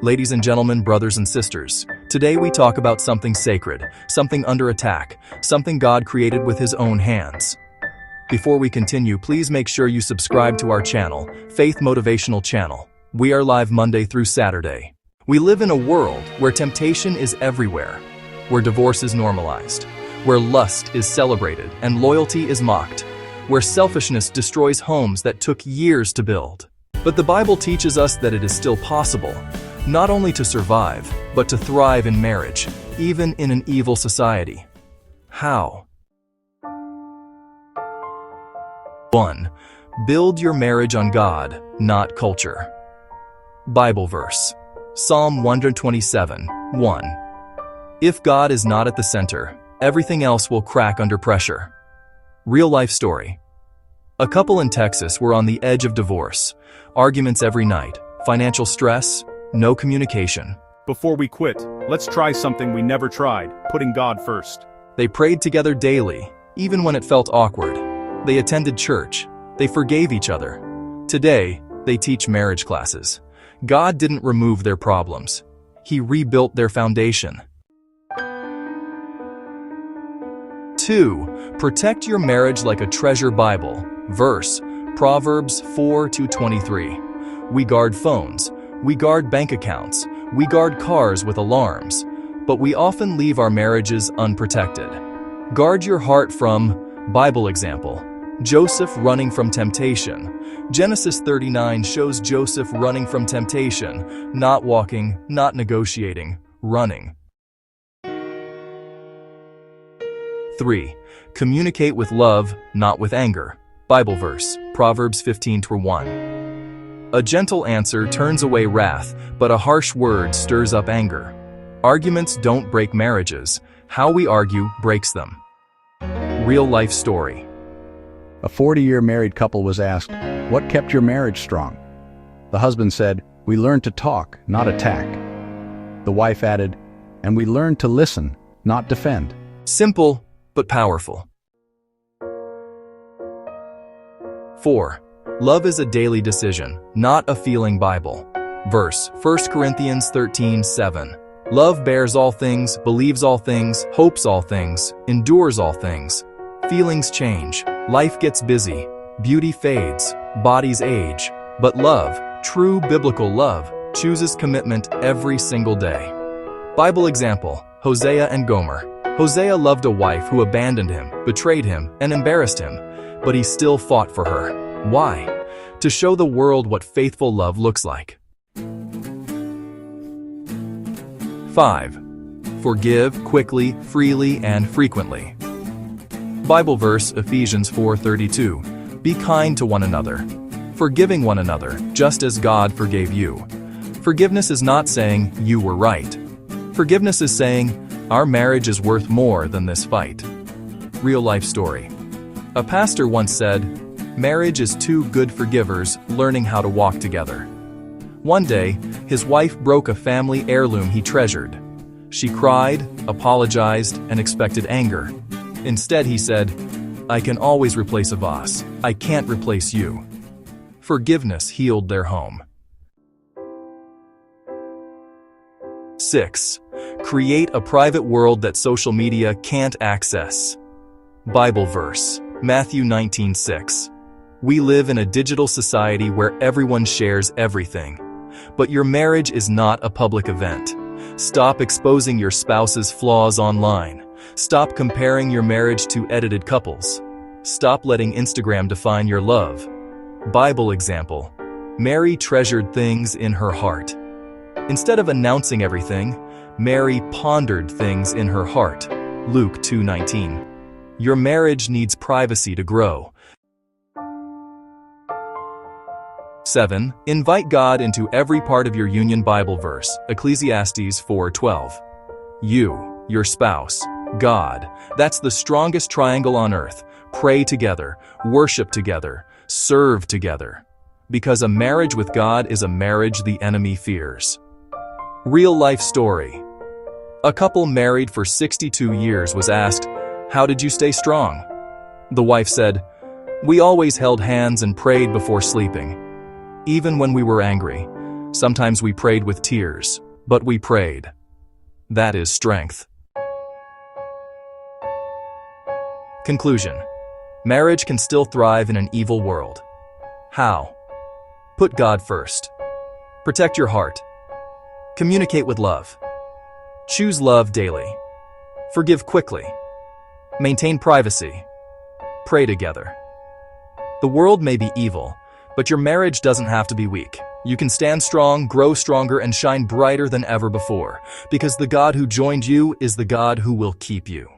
Ladies and gentlemen, brothers and sisters, today we talk about something sacred, something under attack, something God created with His own hands. Before we continue, please make sure you subscribe to our channel, Faith Motivational Channel. We are live Monday through Saturday. We live in a world where temptation is everywhere, where divorce is normalized, where lust is celebrated and loyalty is mocked, where selfishness destroys homes that took years to build. But the Bible teaches us that it is still possible, not only to survive, but to thrive in marriage, even in an evil society. How? 1. Build your marriage on God, not culture. Bible verse. Psalm 127, 1. If God is not at the center, everything else will crack under pressure. Real life story. A couple in Texas were on the edge of divorce. Arguments every night, financial stress, no communication. Before we quit, let's try something we never tried, putting God first. They prayed together daily, even when it felt awkward. They attended church. They forgave each other. Today, they teach marriage classes. God didn't remove their problems. He rebuilt their foundation. 2. Protect your marriage like a treasure. Bible verse, Proverbs 4:23. We guard phones, we guard bank accounts, we guard cars with alarms, but we often leave our marriages unprotected. Guard your heart from, Bible example, Joseph running from temptation. Genesis 39 shows Joseph running from temptation, not walking, not negotiating, running. 3. Communicate with love, not with anger. Bible verse, Proverbs 15:1. A gentle answer turns away wrath, but a harsh word stirs up anger. Arguments don't break marriages. How we argue breaks them. Real life story. A 40-year married couple was asked, "What kept your marriage strong?" The husband said, "We learned to talk, not attack." The wife added, "And we learned to listen, not defend." Simple, but powerful. 4. Love is a daily decision, not a feeling. Bible verse, 1 Corinthians 13:7. Love bears all things, believes all things, hopes all things, endures all things. Feelings change, life gets busy, beauty fades, bodies age, but love, true biblical love, chooses commitment every single day. Bible example, Hosea and Gomer. Hosea loved a wife who abandoned him, betrayed him, and embarrassed him, but he still fought for her. Why? To show the world what faithful love looks like. 5. Forgive quickly, freely, and frequently. Bible verse, Ephesians 4:32. Be kind to one another, forgiving one another, just as God forgave you. Forgiveness is not saying you were right. Forgiveness is saying, our marriage is worth more than this fight. Real life story. A pastor once said, marriage is two good forgivers learning how to walk together. One day, his wife broke a family heirloom he treasured. She cried, apologized, and expected anger. Instead, he said, I can always replace a vase. I can't replace you. Forgiveness healed their home. 6. Create a private world that social media can't access. Bible verse, Matthew 19:6. We live in a digital society where everyone shares everything. But your marriage is not a public event. Stop exposing your spouse's flaws online. Stop comparing your marriage to edited couples. Stop letting Instagram define your love. Bible example, Mary treasured things in her heart. Instead of announcing everything, Mary pondered things in her heart. Luke 2:19. Your marriage needs privacy to grow. 7. Invite God into every part of your union. Bible verse, Ecclesiastes 4:12. You, your spouse, God, that's the strongest triangle on earth. Pray together, worship together, serve together. Because a marriage with God is a marriage the enemy fears. Real life story. A couple married for 62 years was asked, how did you stay strong? The wife said, we always held hands and prayed before sleeping. Even when we were angry, Sometimes we prayed with tears, but we prayed. That is strength. Conclusion. Marriage can still thrive in an evil world. How? Put God first. Protect your heart. Communicate with love. Choose love daily. Forgive quickly. Maintain privacy. Pray together. The world may be evil, but your marriage doesn't have to be weak. You can stand strong, grow stronger, and shine brighter than ever before, because the God who joined you is the God who will keep you.